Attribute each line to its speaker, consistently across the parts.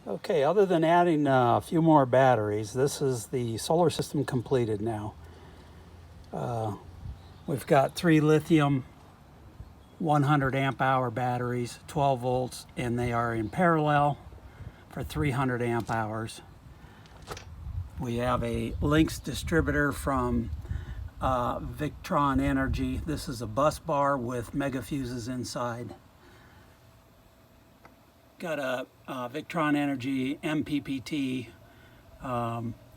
Speaker 1: Okay, other than adding a few more batteries, this is the solar system completed now. We've got 3 lithium 100 amp hour batteries, 12 volts, and they are in parallel for 300 amp hours. We have a Lynx distributor from Victron Energy. This is a bus bar with mega fuses inside. Got a Victron Energy MPPT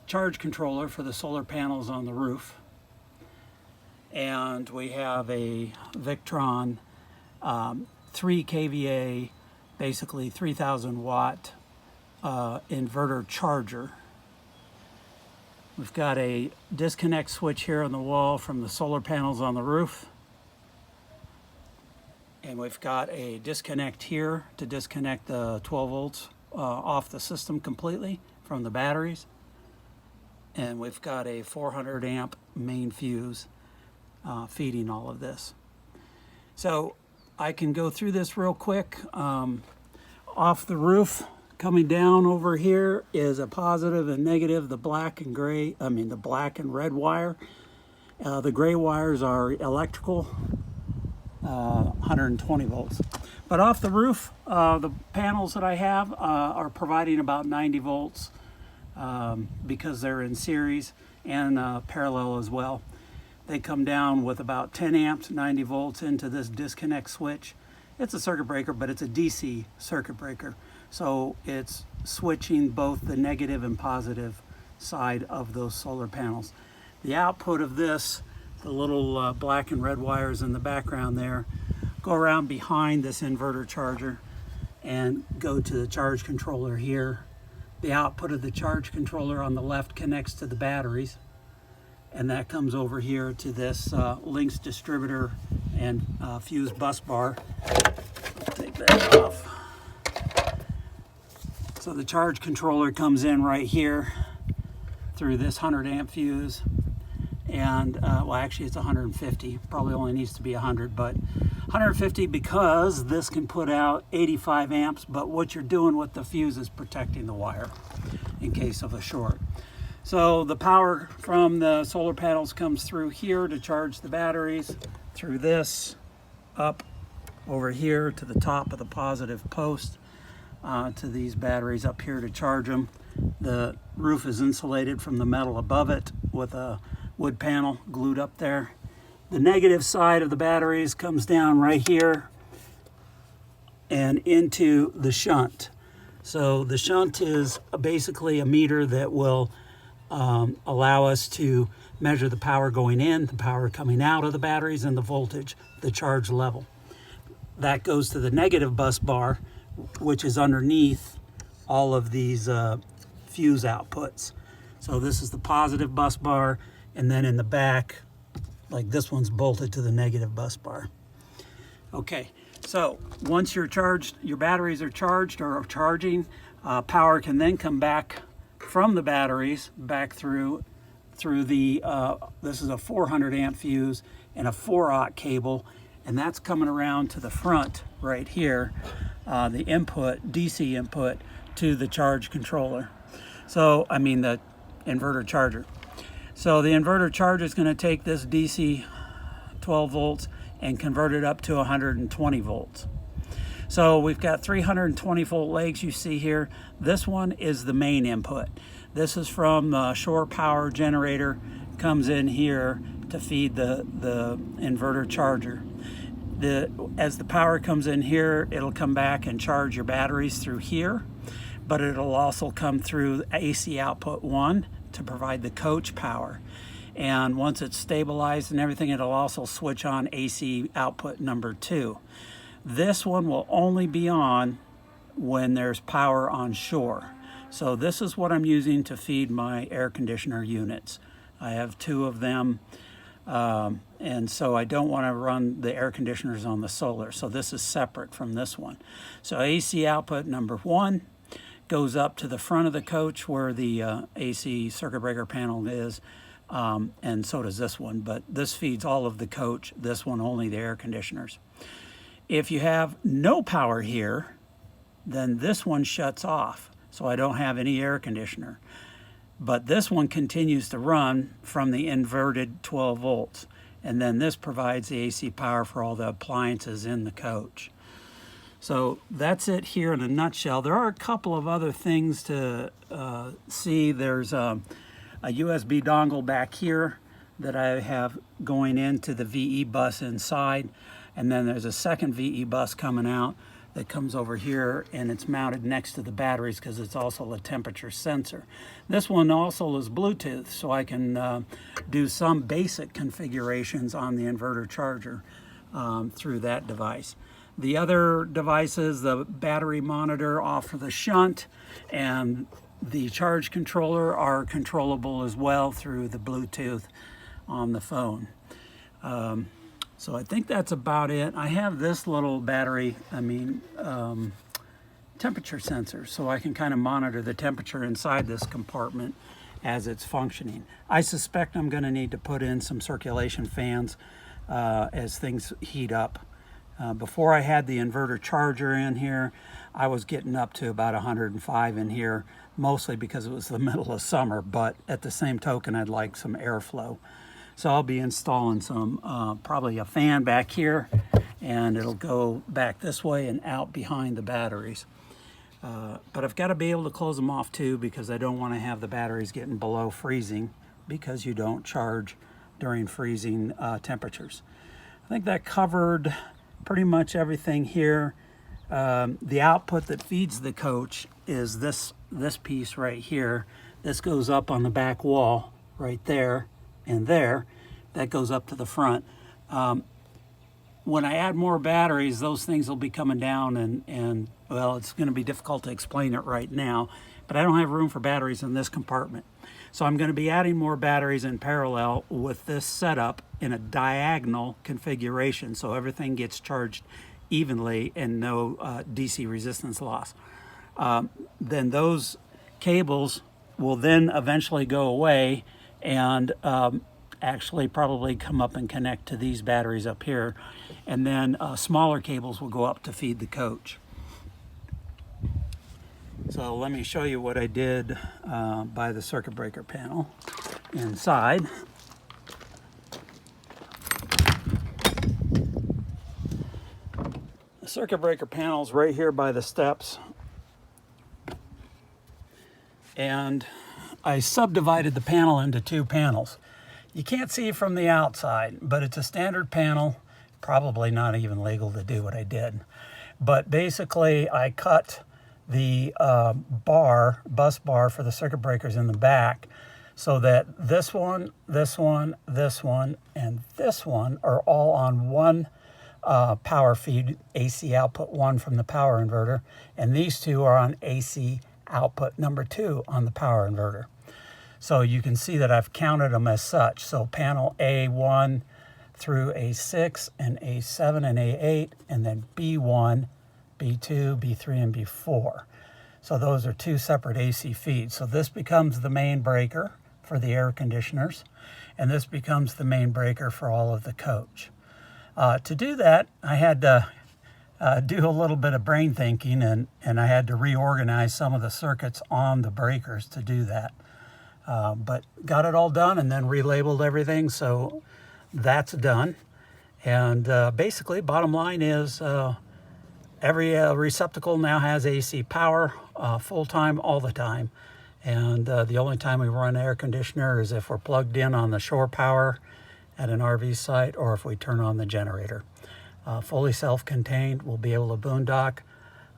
Speaker 1: charge controller for the solar panels on the roof. And we have a Victron 3 kVA, basically 3,000 watt inverter charger. We've got a disconnect switch here on the wall from the solar panels on the roof. And we've got a disconnect here to disconnect the 12 volts off the system completely from the batteries. And we've got a 400 amp main fuse feeding all of this. So I can go through this real quick. Off the roof, coming down over here is a positive and negative, the black and red wire. The gray wires are electrical, 120 volts. But off the roof, the panels that I have are providing about 90 volts because they're in series and parallel as well. They come down with about 10 amps, 90 volts into this disconnect switch. It's a circuit breaker, but it's a DC circuit breaker. So it's switching both the negative and positive side of those solar panels. The output of this, the little black and red wires in the background there, go around behind this inverter charger and go to the charge controller here. The output of the charge controller on the left connects to the batteries, and that comes over here to this Lynx distributor and fuse bus bar. Take that off. So the charge controller comes in right here through this 100 amp fuse, and well, actually it's 150, probably only needs to be 100, but 150 because this can put out 85 amps, but what you're doing with the fuse is protecting the wire in case of a short. So the power from the solar panels comes through here to charge the batteries, through this, up over here to the top of the positive post, to these batteries up here to charge them. The roof is insulated from the metal above it with a wood panel glued up there. The negative side of the batteries comes down right here and into the shunt. So the shunt is basically a meter that will allow us to measure the power going in, the power coming out of the batteries, and the voltage, the charge level. That goes to the negative bus bar, which is underneath all of these fuse outputs. So this is the positive bus bar, and then in the back, like this one's bolted to the negative bus bar. Okay, so once you're charged, your batteries are charged or are charging, power can then come back from the batteries back through the, this is a 400 amp fuse and a 4-aught cable, and that's coming around to the front right here, the input, DC input to the charge controller. So, the inverter charger. So the inverter charger is going to take this DC 12 volts and convert it up to 120 volts. So we've got 320 volt legs you see here. This one is the main input. This is from the shore power generator, comes in here to feed the inverter charger. As the power comes in here, it'll come back and charge your batteries through here, but it'll also come through AC output 1 to provide the coach power. And once it's stabilized and everything, it'll also switch on AC output number 2. This one will only be on when there's power on shore. So this is what I'm using to feed my air conditioner units. I have 2 of them, and so I don't want to run the air conditioners on the solar. So this is separate from this one. So AC output number 1 goes up to the front of the coach where the AC circuit breaker panel is, and so does this one, but this feeds all of the coach, this one only the air conditioners. If you have no power here, then this one shuts off. so I don't have any air conditioner. But this one continues to run from the inverted 12 volts. And then this provides the AC power for all the appliances in the coach. So that's it here in a nutshell. There are a couple of other things to see. There's a USB dongle back here that I have going into the VE bus inside. And then there's a second VE bus coming out that comes over here, and it's mounted next to the batteries because it's also a temperature sensor. This one also is Bluetooth, so I can do some basic configurations on the inverter charger through that device. The other devices, the battery monitor off of the shunt and the charge controller, are controllable as well through the Bluetooth on the phone. So I think that's about it. I have this little battery, temperature sensor, so I can kind of monitor the temperature inside this compartment as it's functioning. I suspect I'm going to need to put in some circulation fans as things heat up. Before I had the inverter charger in here, I was getting up to about 105 in here, mostly because it was the middle of summer, but at the same token, I'd like some airflow. So I'll be installing some, probably a fan back here, and it'll go back this way and out behind the batteries. But I've got to be able to close them off too, because I don't want to have the batteries getting below freezing, because you don't charge during freezing temperatures. I think that covered pretty much everything here. The output that feeds the coach is this piece right here. This goes up on the back wall right there and there. That goes up to the front. When I add more batteries, those things will be coming down, and well, it's going to be difficult to explain it right now, but I don't have room for batteries in this compartment. So I'm going to be adding more batteries in parallel with this setup in a diagonal configuration, so everything gets charged evenly and no DC resistance loss. Then those cables will then eventually go away and actually probably come up and connect to these batteries up here, and then smaller cables will go up to feed the coach. So let me show you what I did by the circuit breaker panel inside. The circuit breaker panel is right here by the steps, and I subdivided the panel into two panels. You can't see it from the outside, but it's a standard panel. Probably not even legal to do what I did. But basically, I cut the bus bar for the circuit breakers in the back, so that this one, this one, this one, and this one are all on one power feed, AC output 1 from the power inverter, and these two are on AC output number 2 on the power inverter. So you can see that I've counted them as such. So panel A1 through A6 and A7 and A8, and then B1, B2, B3, and B4. So those are two separate AC feeds. So this becomes the main breaker for the air conditioners, and this becomes the main breaker for all of the coach. To do that, I had to do a little bit of brain thinking, and I had to reorganize some of the circuits on the breakers to do that. But got it all done and then relabeled everything, so that's done. And basically, bottom line is every receptacle now has AC power full-time, all the time. And the only time we run air conditioner is if we're plugged in on the shore power at an RV site, or if we turn on the generator. Fully self-contained, we'll be able to boondock.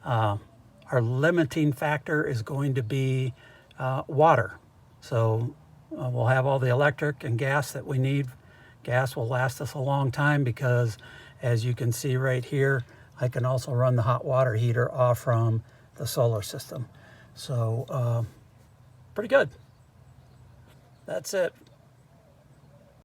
Speaker 1: Our limiting factor is going to be water. So we'll have all the electric and gas that we need. Gas will last us a long time because, as you can see right here, I can also run the hot water heater off from the solar system. So pretty good. That's it.